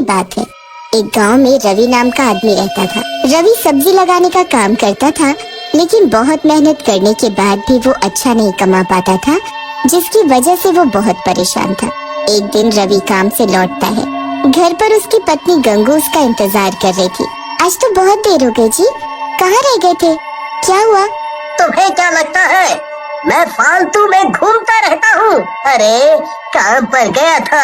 बात है। एक गांव में रवि नाम का आदमी रहता था। रवि सब्जी लगाने का काम करता था, लेकिन बहुत मेहनत करने के बाद भी वो अच्छा नहीं कमा पाता था, जिसकी वजह से वो बहुत परेशान था। एक दिन रवि काम से लौटता है। घर पर उसकी पत्नी गंगू उसका इंतजार कर रही थी। आज तो बहुत देर हो गई जी, कहाँ रह गए थे? क्या हुआ? तुम्हें क्या लगता है मैं फालतू में घूमता रहता हूँ? अरे काम पर गया था,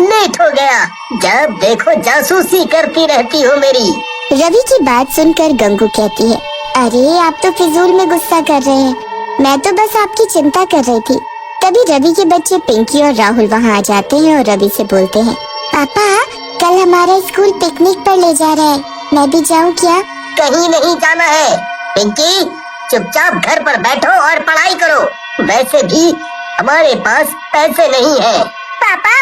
लेट हो गया। जब देखो जासूसी करती रहती हो मेरी। रवि की बात सुनकर गंगू कहती है, अरे आप तो फिजूल में गुस्सा कर रहे हैं, मैं तो बस आपकी चिंता कर रही थी। तभी रवि के बच्चे पिंकी और राहुल वहाँ आ जाते हैं और रवि से बोलते हैं, पापा कल हमारा स्कूल पिकनिक पर ले जा रहा है, मैं भी जाऊँ क्या? कहीं नहीं जाना है पिंकी, चुपचाप घर पर बैठो और पढ़ाई करो। वैसे भी हमारे पास पैसे नहीं है। पापा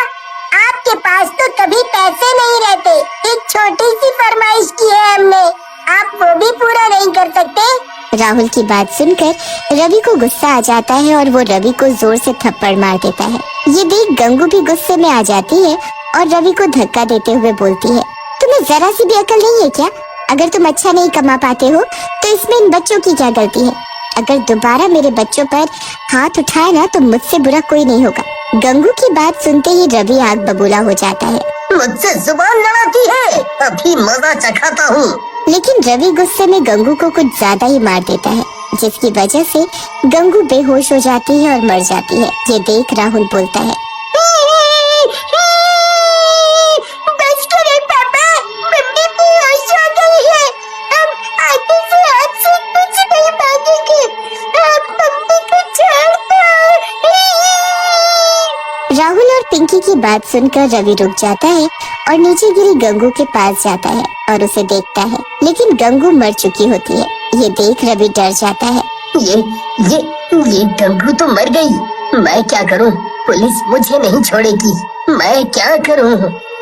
आपके पास तो कभी पैसे नहीं रहते। एक छोटी सी फरमाइश की है हमने, आप वो भी पूरा नहीं कर सकते? राहुल की बात सुनकर रवि को गुस्सा आ जाता है और वो रवि को जोर से थप्पड़ मार देता है। ये देख गंगू भी गुस्से में आ जाती है और रवि को धक्का देते हुए बोलती है, तुम्हें जरा सी भी अकल नहीं है क्या? अगर तुम अच्छा नहीं कमा पाते हो तो इसमें इन बच्चों की क्या गलती है? अगर दोबारा मेरे बच्चों पर हाथ उठाए ना तो मुझसे बुरा कोई नहीं होगा। गंगू की बात सुनते ही रवि आग बबूला हो जाता है। मुझसे जुबान लड़ाती है, अभी मजा चखाता हूँ। लेकिन रवि गुस्से में गंगू को कुछ ज्यादा ही मार देता है, जिसकी वजह से गंगू बेहोश हो जाती है और मर जाती है। ये देख राहुल बोलता है, बस करें पापा, मम्मी बेहोश हो गई है। हम आगे से आपसे कुछ नहीं मांगेंगे, आप मम्मी को छोड़ दो। राहुल और पिंकी की बात सुनकर रवि रुक जाता है और नीचे गिरी गंगू के पास जाता है और उसे देखता है, लेकिन गंगू मर चुकी होती है। ये देख रवि डर जाता है। ये गंगू तो मर गई, मैं क्या करूं? पुलिस मुझे नहीं छोड़ेगी, मैं क्या करूं?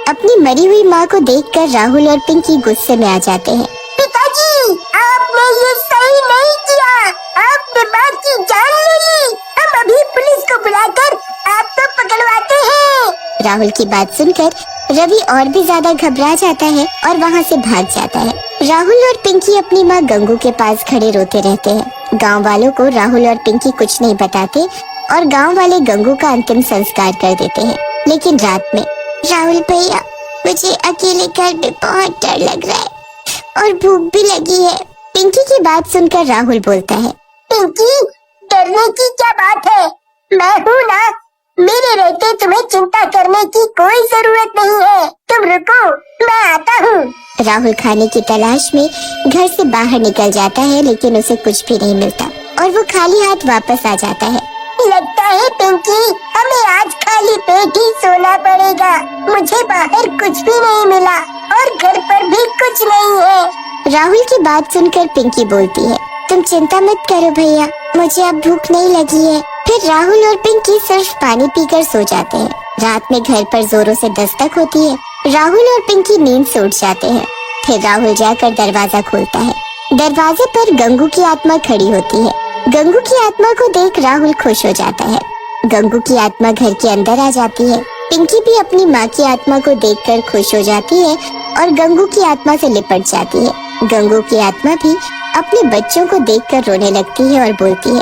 अपनी मरी हुई माँ को देखकर राहुल और पिंकी गुस्से में आ जाते हैं। पिताजी आपने ये सही नहीं किया, आपने माँ की जान ले ली। हम अभी पुलिस को बुलाकर आपको पकड़वाते हैं। राहुल की बात सुनकर रवि और भी ज्यादा घबरा जाता है और वहाँ से भाग जाता है। राहुल और पिंकी अपनी माँ गंगू के पास खड़े रोते रहते हैं। गांव वालों को राहुल और पिंकी कुछ नहीं बताते और गांव वाले गंगू का अंतिम संस्कार कर देते हैं। लेकिन रात में, राहुल भैया मुझे अकेले घर में बहुत डर लग रहा है और भूख भी लगी है। पिंकी की बात सुनकर राहुल बोलता है, पिंकी डरने की क्या बात है, मैं हूँ ना। मेरे रहते तुम्हें चिंता करने की कोई जरूरत नहीं है। तुम रुको, मैं आता हूँ। राहुल खाने की तलाश में घर से बाहर निकल जाता है, लेकिन उसे कुछ भी नहीं मिलता और वो खाली हाथ वापस आ जाता है। लगता है पिंकी हमें आज खाली पेट ही सोना पड़ेगा। मुझे बाहर कुछ भी नहीं मिला और घर पर भी कुछ नहीं है। राहुल की बात सुनकर पिंकी बोलती है, तुम चिंता मत करो भैया, मुझे अब भूख नहीं लगी है। फिर राहुल और पिंकी सिर्फ पानी पीकर सो जाते हैं। रात में घर पर जोरों से दस्तक होती है। राहुल और पिंकी नींद से उठ जाते हैं। फिर राहुल जाकर दरवाजा खोलता है। दरवाजे पर गंगू की आत्मा खड़ी होती है। गंगू की आत्मा को देख राहुल खुश हो जाता है। गंगू की आत्मा घर के अंदर आ जाती है। पिंकी भी अपनी माँ की आत्मा को देखकर खुश हो जाती है और गंगू की आत्मा से लिपट जाती है। गंगू की आत्मा भी अपने बच्चों को देखकर रोने लगती है और बोलती है,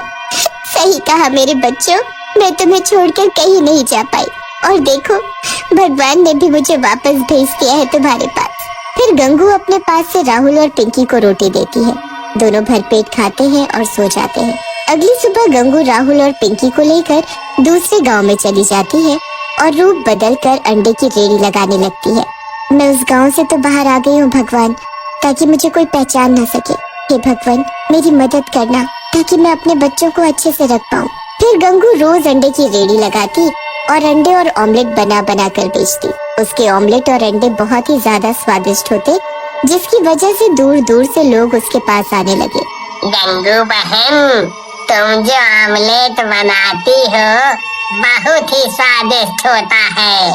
सही कहा मेरे बच्चों, मैं तुम्हें छोड़कर कहीं नहीं जा पाई और देखो भगवान ने भी मुझे वापस भेज दिया है तुम्हारे पास। फिर गंगू अपने पास से राहुल और पिंकी को रोटी देती है। दोनों भरपेट खाते हैं और सो जाते हैं। अगली सुबह गंगू राहुल और पिंकी को लेकर दूसरे गांव में चली जाती है और रूप बदलकर अंडे की रेड़ी लगाने लगती है। मैं उस गांव से तो बाहर आ गई हूँ भगवान, ताकि मुझे कोई पहचान न सके। हे भगवान मेरी मदद करना, ताकि मैं अपने बच्चों को अच्छे से रख पाऊँ। फिर गंगू रोज अंडे की रेड़ी लगाती और अंडे और ऑमलेट बना बना कर बेचती। उसके ऑमलेट और अंडे बहुत ही ज्यादा स्वादिष्ट होते, जिसकी वजह से दूर दूर से लोग उसके पास आने लगे। गंगू बहन, तुम जो ऑमलेट बनाती हो बहुत ही स्वादिष्ट होता है।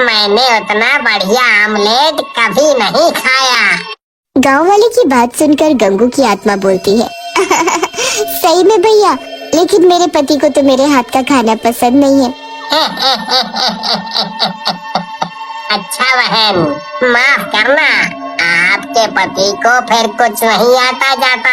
मैंने उतना बढ़िया ऑमलेट कभी नहीं खाया। गांव वाले की बात सुनकर गंगू की आत्मा बोलती है, सही में भैया, लेकिन मेरे पति को तो मेरे हाथ का खाना पसंद नहीं है। अच्छा बहन, माफ करना, आपके पति को फिर कुछ नहीं आता जाता,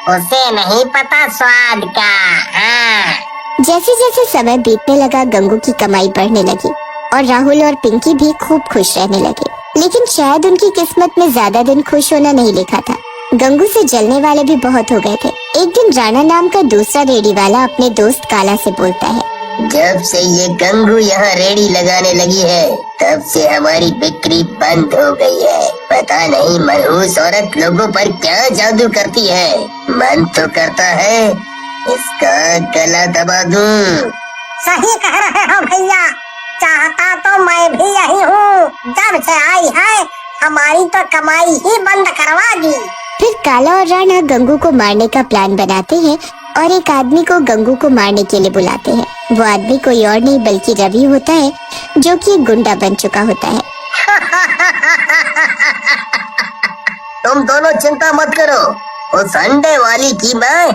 उसे नहीं पता स्वाद का। हाँ। जैसे जैसे समय बीतने लगा गंगू की कमाई बढ़ने लगी और राहुल और पिंकी भी खूब खुश रहने लगे। लेकिन शायद उनकी किस्मत में ज्यादा दिन खुश होना नहीं लिखा था। गंगू से जलने वाले भी बहुत हो गए थे। एक दिन राणा नाम का दूसरा रेडी वाला अपने दोस्त काला से बोलता है, जब से ये गंगू यहाँ रेड़ी लगाने लगी है तब से हमारी बिक्री बंद हो गई है। पता नहीं मनहूस औरत लोगों पर क्या जादू करती है। मन तो करता है इसका गला दबा दूं। सही कह रहे हो भैया, चाहता तो मैं भी यही हूँ। जब से आई है हमारी तो कमाई ही बंद करवा दी। फिर काला और राणा गंगू को मारने का प्लान बनाते हैं और एक आदमी को गंगू को मारने के लिए बुलाते हैं। वो आदमी कोई और नहीं बल्कि रवि होता है, जो कि एक गुंडा बन चुका होता है। तुम दोनों चिंता मत करो, उस अंडे वाली की मैं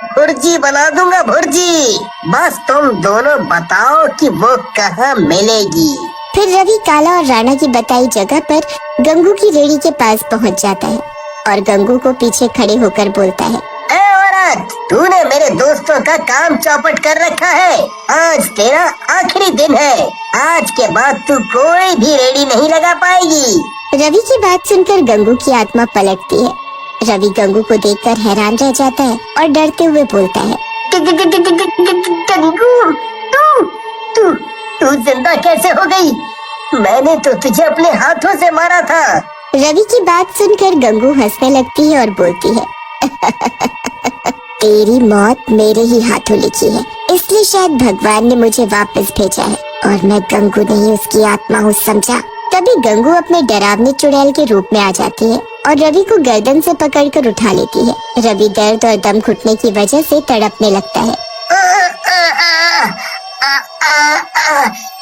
भुर्जी बना दूंगा, भुर्जी। बस तुम दोनों बताओ कि वो कहाँ मिलेगी। फिर रवि काला और राणा की बताई जगह पर गंगू की रेड़ी के पास पहुंच जाता है और गंगू को पीछे खड़े होकर बोलता है, ए औरत, तूने मेरे दोस्तों का काम चौपट कर रखा है। आज तेरा आखिरी दिन है। आज के बाद तू कोई भी रेड़ी नहीं लगा पाएगी। रवि की बात सुनकर गंगू की आत्मा पलटती है। रवि गंगू को देखकर हैरान रह जाता है और डरते हुए बोलता है, गंगू, तू तू जिंदा कैसे हो गई? मैंने तो तुझे अपने हाथों से मारा था। रवि की बात सुनकर गंगू हंसने लगती है और बोलती है, तेरी मौत मेरे ही हाथों लिखी है, इसलिए शायद भगवान ने मुझे वापस भेजा है और मैं गंगू नहीं उसकी आत्मा हूँ, समझा। तभी गंगू अपने डरावने चुड़ैल के रूप में आ जाती है और रवि को गर्दन से पकड़कर उठा लेती है। रवि दर्द और दम घुटने की वजह से तड़पने लगता है।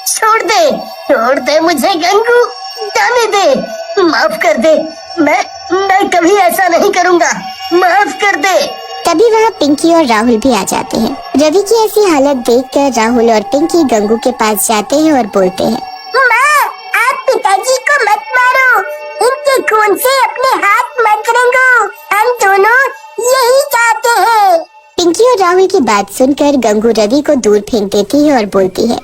छोड़ दे मुझे गंगू, जाने दे, माफ कर दे। मैं कभी ऐसा नहीं करूँगा, माफ कर दे। तभी वहाँ पिंकी और राहुल भी आ जाते हैं। रवि की ऐसी हालत देखकर राहुल और पिंकी गंगू के पास जाते हैं और बोलते हैं, माँ, आप पिताजी को मत मारो, इनके खून से अपने हाथ मत रंगो, हम दोनों यही चाहते हैं। पिंकी और राहुल की बात सुनकर गंगू रवि को दूर फेंक देती है और बोलती है,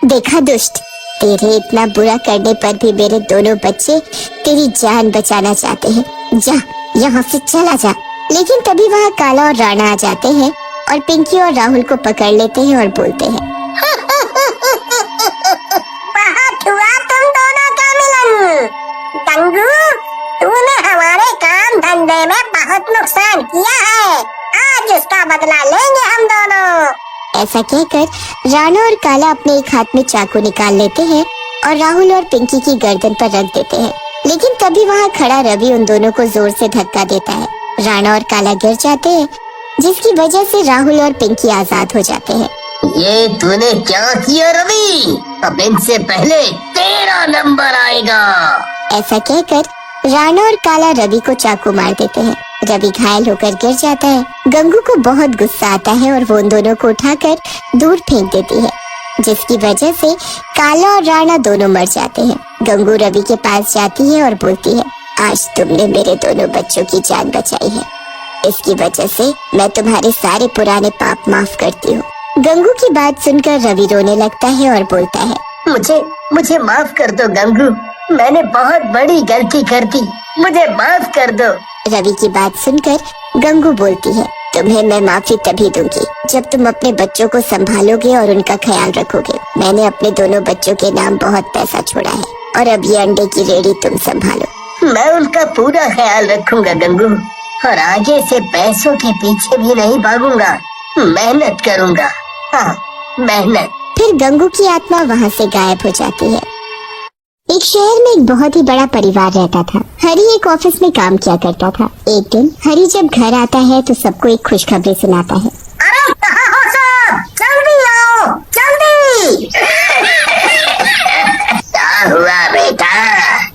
देखा दुष्ट, तेरे इतना बुरा करने पर भी मेरे दोनों बच्चे तेरी जान बचाना चाहते हैं। जा यहाँ से चला जा। लेकिन तभी वहाँ काला और राणा आ जाते हैं और पिंकी और राहुल को पकड़ लेते हैं और बोलते हैं, बहुत हुआ तुम दोनों का मिलन। गंगू, तूने हमारे काम धंधे में बहुत नुकसान किया है, आज उसका बदला लेंगे हम दोनों। ऐसा कहकर राणा और काला अपने एक हाथ में चाकू निकाल लेते हैं और राहुल और पिंकी की गर्दन पर रख देते हैं। लेकिन तभी वहाँ खड़ा रवि उन दोनों को जोर से धक्का देता है। राणा और काला गिर जाते हैं, जिसकी वजह से राहुल और पिंकी आजाद हो जाते हैं। ये तूने क्या किया रवि? अब इनसे पहले तेरा नंबर आएगा। ऐसा कहकर राणा और काला रवि को चाकू मार देते हैं। रवि घायल होकर गिर जाता है। गंगू को बहुत गुस्सा आता है और वो उन दोनों को उठाकर दूर फेंक देती है, जिसकी वजह से काला और राणा दोनों मर जाते हैं। गंगू रवि के पास जाती है और बोलती है, आज तुमने मेरे दोनों बच्चों की जान बचाई है, इसकी वजह से मैं तुम्हारे सारे पुराने पाप माफ करती हूँ। गंगू की बात सुनकर रवि रोने लगता है और बोलता है, मुझे माफ कर दो गंगू, मैंने बहुत बड़ी गलती कर दी, मुझे माफ कर दो। रवि की बात सुनकर गंगू बोलती है, तुम्हें मैं माफी तभी दूंगी जब तुम अपने बच्चों को संभालोगे और उनका ख्याल रखोगे। मैंने अपने दोनों बच्चों के नाम बहुत पैसा छोड़ा है और अब ये अंडे की रेडी तुम संभालो। मैं उनका पूरा ख्याल रखूंगा गंगू, और आगे से पैसों के पीछे भी नहीं भागूंगा, मेहनत करूंगा। हाँ, मेहनत। फिर गंगू की आत्मा वहाँ से गायब हो जाती है। एक शहर में एक बहुत ही बड़ा परिवार रहता था। हरी एक ऑफिस में काम किया करता था। एक दिन हरी जब घर आता है तो सबको एक खुशखबरी सुनाता है। अरे कहाँ हो सब? जल्दी आओ, जल्दी। क्या हुआ बेटा?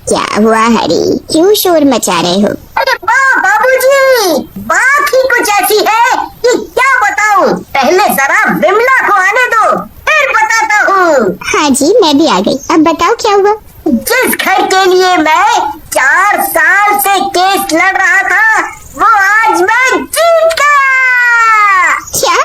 क्या हुआ हरी, क्यों शोर मचा रहे हो? अरे बाबूजी, बात ही कुछ ऐसी है कि क्या बताऊं। पहले जरा विमला को आने दो, फिर बताता हूँ। हाँ जी, मैं भी आ गई। अब बताओ क्या हुआ? जिस घर के लिए मैं 4 साल से केस लड़ रहा था वो आज मैं जीत गया। क्या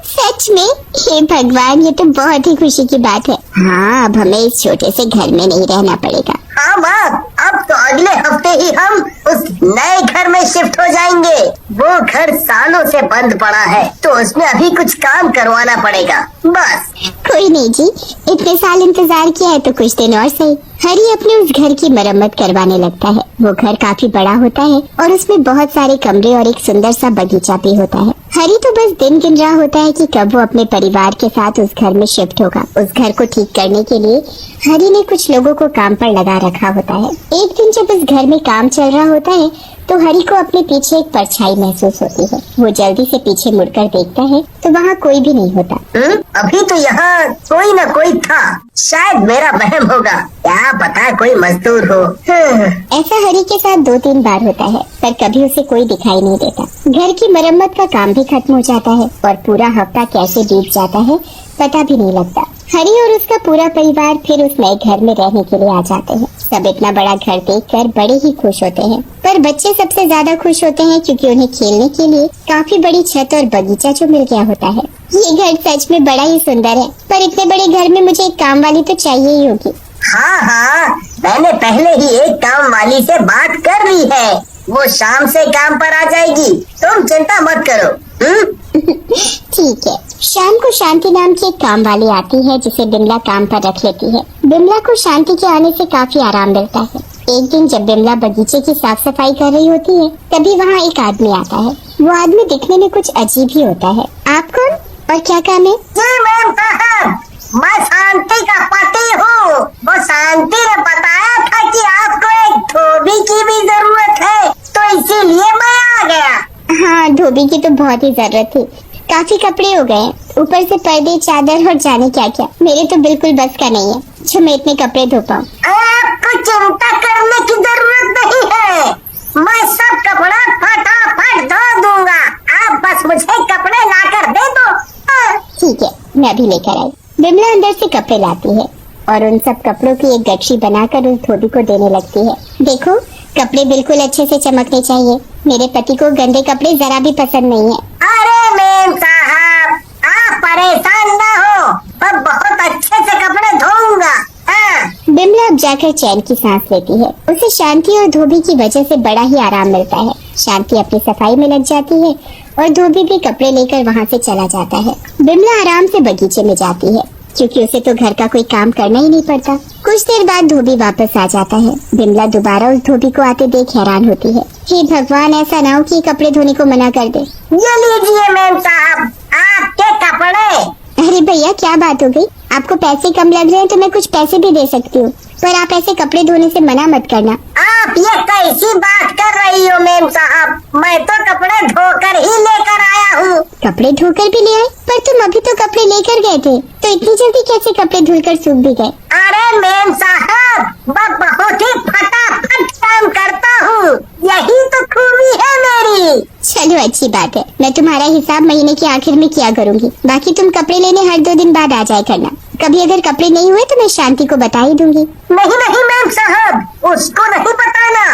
सच में? हे भगवान, ये तो बहुत ही खुशी की बात है। हाँ, अब हमें इस छोटे से घर में नहीं रहना पड़ेगा। हाँ माँ, अब तो अगले हफ्ते ही हम उस नए घर में शिफ्ट हो जाएंगे। वो घर सालों से बंद पड़ा है तो उसमें अभी कुछ काम करवाना पड़ेगा बस। कोई नहीं जी, इतने साल इंतजार किया है तो कुछ दिन और सही। हरी अपने उस घर की मरम्मत करवाने लगता है। वो घर काफी बड़ा होता है और उसमें बहुत सारे कमरे और एक सुंदर सा बगीचा भी होता है। हरी तो बस दिन गिन रहा होता है कि कब वो अपने परिवार के साथ उस घर में शिफ्ट होगा। उस घर को ठीक करने के लिए हरी ने कुछ लोगों को काम पर लगा रखा होता है। एक दिन जब उस घर में काम चल रहा होता है तो हरी को अपने पीछे एक परछाई महसूस होती है। वो जल्दी से पीछे मुड़कर देखता है तो वहाँ कोई भी नहीं होता। अभी तो यहाँ कोई न कोई था, शायद मेरा वहम होगा, क्या पता कोई मजदूर हो। ऐसा हरी के साथ 2-3 बार होता है पर कभी उसे कोई दिखाई नहीं देता। घर की मरम्मत का काम भी खत्म हो जाता है और पूरा हफ्ता कैसे बीत जाता है पता भी नहीं लगता। हरी और उसका पूरा परिवार फिर उस नए घर में रहने के लिए आ जाते हैं। सब इतना बड़ा घर देखकर बड़े ही खुश होते हैं, पर बच्चे सबसे ज्यादा खुश होते हैं क्योंकि उन्हें खेलने के लिए काफी बड़ी छत और बगीचा जो मिल गया होता है। ये घर सच में बड़ा ही सुंदर है, पर इतने बड़े घर में मुझे एक काम वाली तो चाहिए ही होगी। हाँ, मैंने पहले ही एक काम वाली से बात कर ली है, वो शाम से काम पर आ जाएगी, तुम चिंता मत करो। ठीक है। शाम को शांति नाम की एक काम वाली आती है जिसे बिमला काम पर रख लेती है। बिमला को शांति के आने से काफी आराम मिलता है। एक दिन जब बिमला बगीचे की साफ सफाई कर रही होती है तभी वहाँ एक आदमी आता है। वो आदमी दिखने में कुछ अजीब ही होता है। आप कौन और क्या काम है? जी मैम साहब, मैं शांति का पति हूँ। वो शांति ने बताया था कि आपको एक धोबी की भी जरूरत है तो इसीलिए मैं आ गया। हाँ, धोबी की तो बहुत ही जरूरत थी। काफी कपड़े हो गए, ऊपर से पर्दे, चादर और जाने क्या क्या। मेरे तो बिल्कुल बस का नहीं है जो मैं इतने कपड़े धो पाऊँ। आपको चिंता करने की जरूरत नहीं है, मैं सब कपड़ा फटाफट धो दूंगा, आप बस मुझे कपड़े लाकर दे दो। ठीक है, मैं अभी लेकर आई। बिमला अंदर से कपड़े लाती है और उन सब कपड़ों की एक गठरी बनाकर उस धोबी को देने लगती है। देखो, कपड़े बिल्कुल अच्छे से चमकने चाहिए। मेरे पति को गंदे कपड़े जरा भी पसंद नहीं है। अरे मैम साहब, आप परेशान न हो, मैं बहुत अच्छे से कपड़े धोऊंगा। बिमला अब जाकर चैन की सांस लेती है। उसे शांति और धोबी की वजह से बड़ा ही आराम मिलता है। शांति अपनी सफाई में लग जाती है और धोबी भी कपड़े लेकर वहाँ से चला जाता है। बिमला आराम से बगीचे में जाती है क्योंकि उसे तो घर का कोई काम करना ही नहीं पड़ता। कुछ देर बाद धोबी वापस आ जाता है। बिमला दोबारा उस धोबी को आते देख हैरान होती है। हे भगवान, ऐसा ना हो कि कपड़े धोने को मना कर दे। ये लीजिए मैम साहब, आपके कपड़े। अरे भैया, क्या बात हो गई? आपको पैसे कम लग रहे हैं तो मैं कुछ पैसे भी दे सकती हूँ, पर आप ऐसे कपड़े धोने से मना मत करना। आप ये कैसी बात कर रही हो मैम साहब, मैं तो कपड़े धोकर ही लेकर आया हूँ। कपड़े धोकर भी ले आए? पर तुम अभी तो कपड़े लेकर गए थे, तो इतनी जल्दी कैसे कपड़े धुलकर सूख भी गए? अरे मैम साहब, मैं बहुत ही फटाफट काम करता हूँ, यही तो खूबी है मेरी। चलो अच्छी बात है, मैं तुम्हारा हिसाब महीने के आखिर में किया करूँगी। बाकी तुम कपड़े लेने हर 2 दिन बाद आ जाया करना। कभी अगर कपड़े नहीं हुए तो मैं शांति को बता ही दूंगी। नहीं नहीं मैम साहब, उसको नहीं बताना,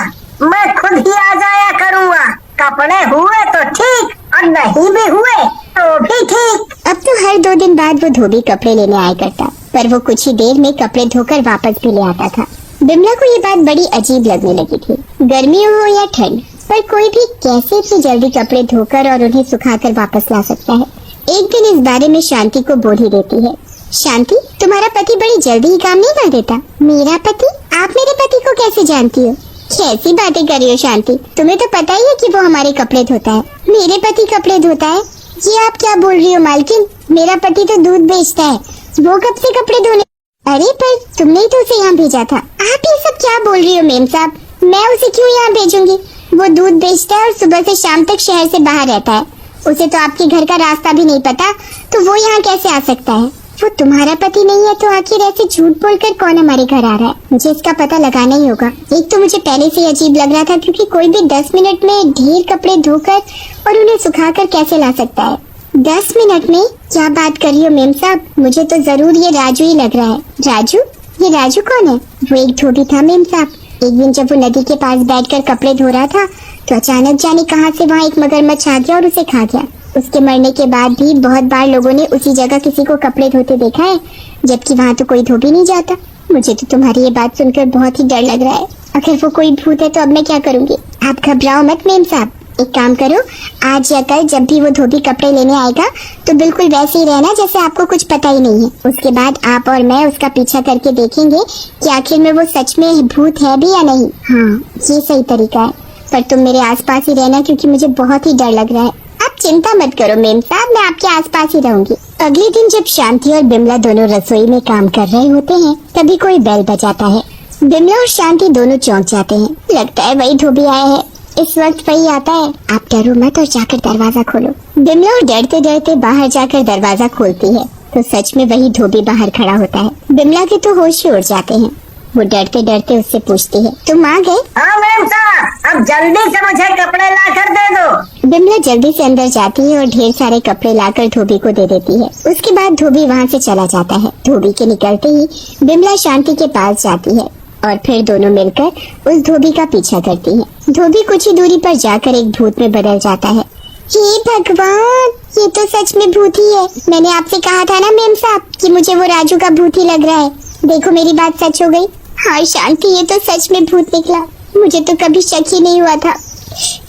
मैं खुद ही आ जाया करूँगा। कपड़े हुए तो ठीक और नहीं भी हुए तो भी ठीक। अब तो हर 2 दिन बाद वो धोबी कपड़े लेने आया करता, पर वो कुछ ही देर में कपड़े धोकर वापस भी ले आता था। बिमला को ये बात बड़ी अजीब लगने लगी थी। गर्मियों हो या ठंड, पर कोई भी कैसे इतनी जल्दी कपड़े धोकर और उन्हें सुखाकर वापस ला सकता है। एक दिन इस बारे में शांति को बोल ही देती है। शांति, तुम्हारा पति बड़ी जल्दी ही काम नहीं कर देता। मेरा पति? आप मेरे पति को कैसे जानती हो? कैसी बातें कर रही हो शांति, तुम्हें तो पता ही है कि वो हमारे कपड़े धोता है। मेरे पति कपड़े धोता है? ये आप क्या बोल रही हो मालकिन? मेरा पति तो दूध बेचता है, वो कब से कपड़े धोने? अरे पर तुमने ही तो उसे यहाँ भेजा था। आप ये सब क्या बोल रही हो मेम साहब? मैं उसे क्यों यहाँ भेजूंगी? वो दूध बेचता है और सुबह से शाम तक शहर से बाहर रहता है। उसे तो आपके घर का रास्ता भी नहीं पता, तो वो यहाँ कैसे आ सकता है? वो तुम्हारा पति नहीं है तो आखिर ऐसे झूठ बोलकर कौन हमारे घर आ रहा है? मुझे इसका पता लगाना ही होगा। एक तो मुझे पहले से अजीब लग रहा था क्योंकि कोई भी 10 मिनट में ढेर कपड़े धोकर और उन्हें सुखाकर कैसे ला सकता है? 10 मिनट में? क्या बात कर रही हो मेम साहब? मुझे तो जरूर ये राजू ही लग रहा है। राजू? ये राजू कौन है? वो एक धोबी था मेम साहब। एक दिन जब वो नदी के पास बैठकर कपड़े धो रहा था तो अचानक जाने कहां से वहाँ एक मगरमच्छ आ गया और उसे खा गया। उसके मरने के बाद भी बहुत बार लोगों ने उसी जगह किसी को कपड़े धोते देखा है, जबकि वहाँ तो कोई धोबी नहीं जाता। मुझे तो तुम्हारी ये बात सुनकर बहुत ही डर लग रहा है। अगर वो कोई भूत है तो अब मैं क्या करूँगी? आप घबराओ मत मेम साहब। एक काम करो, आज या कल जब भी वो धोबी कपड़े लेने आएगा तो बिल्कुल वैसे ही रहना जैसे आपको कुछ पता ही नहीं है। उसके बाद आप और मैं उसका पीछा करके देखेंगे कि आखिर में वो सच में भूत है भी या नहीं। हाँ, ये सही तरीका है। पर तुम मेरे आसपास ही रहना क्योंकि मुझे बहुत ही डर लग रहा है। आप चिंता मत करो मेम साहब, मैं आपके आसपास ही रहूंगी। अगले दिन जब शांति और बिमला दोनों रसोई में काम कर रहे होते हैं तभी कोई बेल बजाता है। बिमला और शांति दोनों चौंक जाते हैं। लगता है वही धोबी आया है। इस वक्त वही आता है। आप डरो मत और जाकर दरवाजा खोलो। बिमला और डरते डरते बाहर जाकर दरवाजा खोलती है तो सच में वही धोबी बाहर खड़ा होता है। बिमला के तो होश ही उड़ जाते हैं। वो डरते डरते उससे पूछती है, तुम आ गए? हाँ मेम साहब, अब जल्दी से मुझे कपड़े ला कर दे दो। बिमला जल्दी से अंदर जाती है और ढेर सारे कपड़े लाकर धोबी को दे देती है। उसके बाद धोबी वहाँ से चला जाता है। धोबी के निकलते ही बिमला शांति के पास जाती है और फिर दोनों मिलकर उस धोबी का पीछा करती हैं। धोबी कुछ ही दूरी पर जाकर एक भूत में बदल जाता है। हे भगवान, ये तो सच में भूत ही है। मैंने आपसे कहा था ना मेम साहब कि मुझे वो राजू का भूत ही लग रहा है। देखो मेरी बात सच हो गई। हाँ शांति, ये तो सच में भूत निकला। मुझे तो कभी शक ही नहीं हुआ था।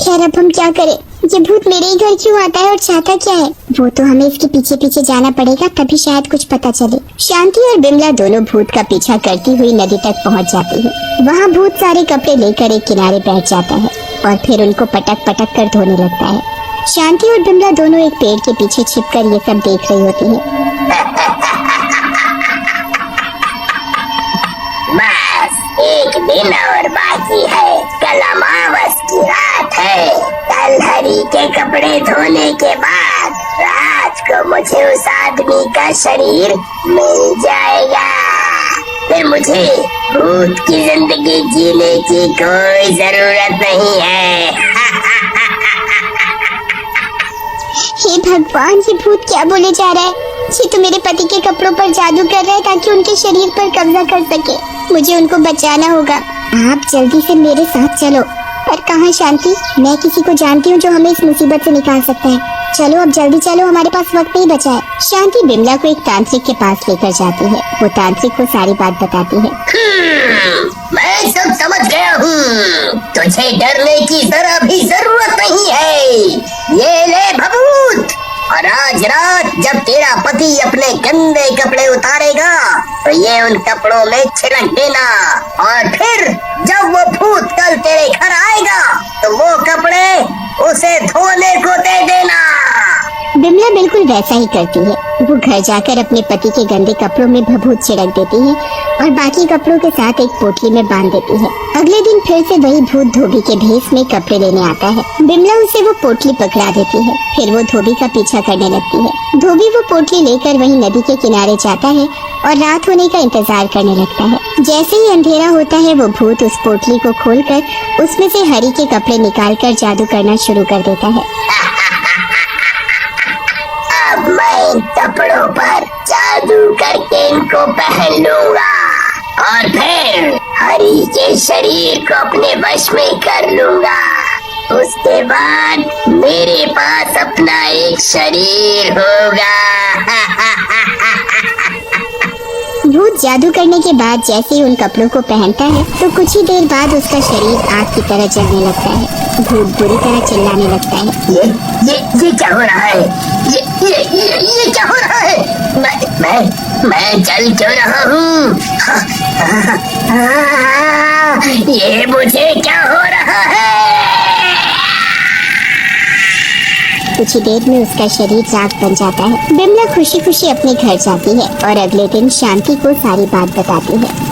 खैर अब हम क्या करें? ये भूत मेरे ही घर क्यों आता है और चाहता क्या है? वो तो हमें इसके पीछे पीछे जाना पड़ेगा, तभी शायद कुछ पता चले। शांति और बिमला दोनों भूत का पीछा करती हुई नदी तक पहुंच जाती है। वहाँ भूत सारे कपड़े लेकर एक किनारे बैठ जाता है और फिर उनको पटक पटक कर धोने लगता है। शांति और बिमला दोनों एक पेड़ के पीछे छिपकर ये सब देख रही होती है। बस एक दिन और बाकी है। कल अमावस की रात है। कल हरी के कपड़े धोने के बाद रात को मुझे उस आदमी का शरीर मिल जाएगा। फिर मुझे भूत की जिंदगी जीने की कोई जरूरत नहीं है। हे भगवान, ये भूत क्या बोले जा रहा है? ये तो मेरे पति के कपड़ों पर जादू कर रहा है ताकि उनके शरीर पर कब्जा कर सके। मुझे उनको बचाना होगा। आप जल्दी से मेरे साथ चलो। पर कहाँ शांति? मैं किसी को जानती हूँ जो हमें इस मुसीबत से निकाल सकता है। चलो अब जल्दी चलो, हमारे पास वक्त नहीं बचा है। शांति बिमला को एक तांत्रिक के पास लेकर जाती है। वो तांत्रिक को सारी बात बताती है। मैं सब समझ गया हूँ। तुझे डरने की जरा भी जरूरत नहीं है। ये ले भभूत, और आज रात जब तेरा पति अपने गंदे कपड़े उतारेगा तो ये उन कपड़ों में छिड़क देना, और फिर जब वो भूत कल तेरे घर आएगा तो वो कपड़े उसे धोने को दे देना। बिमला बिल्कुल वैसा ही करती है। वो घर जाकर अपने पति के गंदे कपड़ों में भभूत छिड़क देती है और बाकी कपड़ों के साथ एक पोटली में बांध देती है। अगले दिन फिर से वही भूत धोबी के भेष में कपड़े लेने आता है। बिमला उसे वो पोटली पकड़ा देती है। फिर वो धोबी का पीछा करने लगती है। धोबी वो पोटली लेकर वही नदी के किनारे जाता है और रात होने का इंतजार करने लगता है। जैसे ही अंधेरा होता है वो भूत उस पोटली को खोलकर उसमें से हरी के कपड़े निकालकर जादू करना शुरू कर देता है। अब मैं इन कपड़ों पर जादू करके इनको पहन लूंगा और फिर हरी के शरीर को अपने वश में कर लूंगा। उसके बाद मेरे पास अपना एक शरीर होगा। भूत जादू करने के बाद जैसे ही उन कपड़ों को पहनता है तो कुछ ही देर बाद उसका शरीर आग की तरह जलने लगता है। भूत बुरी तरह चिल्लाने लगता है। ये क्या हो रहा है? ये क्या हो रहा है? मैं जल क्यों रहा हूँ? ये मुझे क्या हो रहा है? कुछ ही देर में उसका शरीर राख बन जाता है। बिमला खुशी खुशी अपने घर जाती है और अगले दिन शांति को सारी बात बताती है।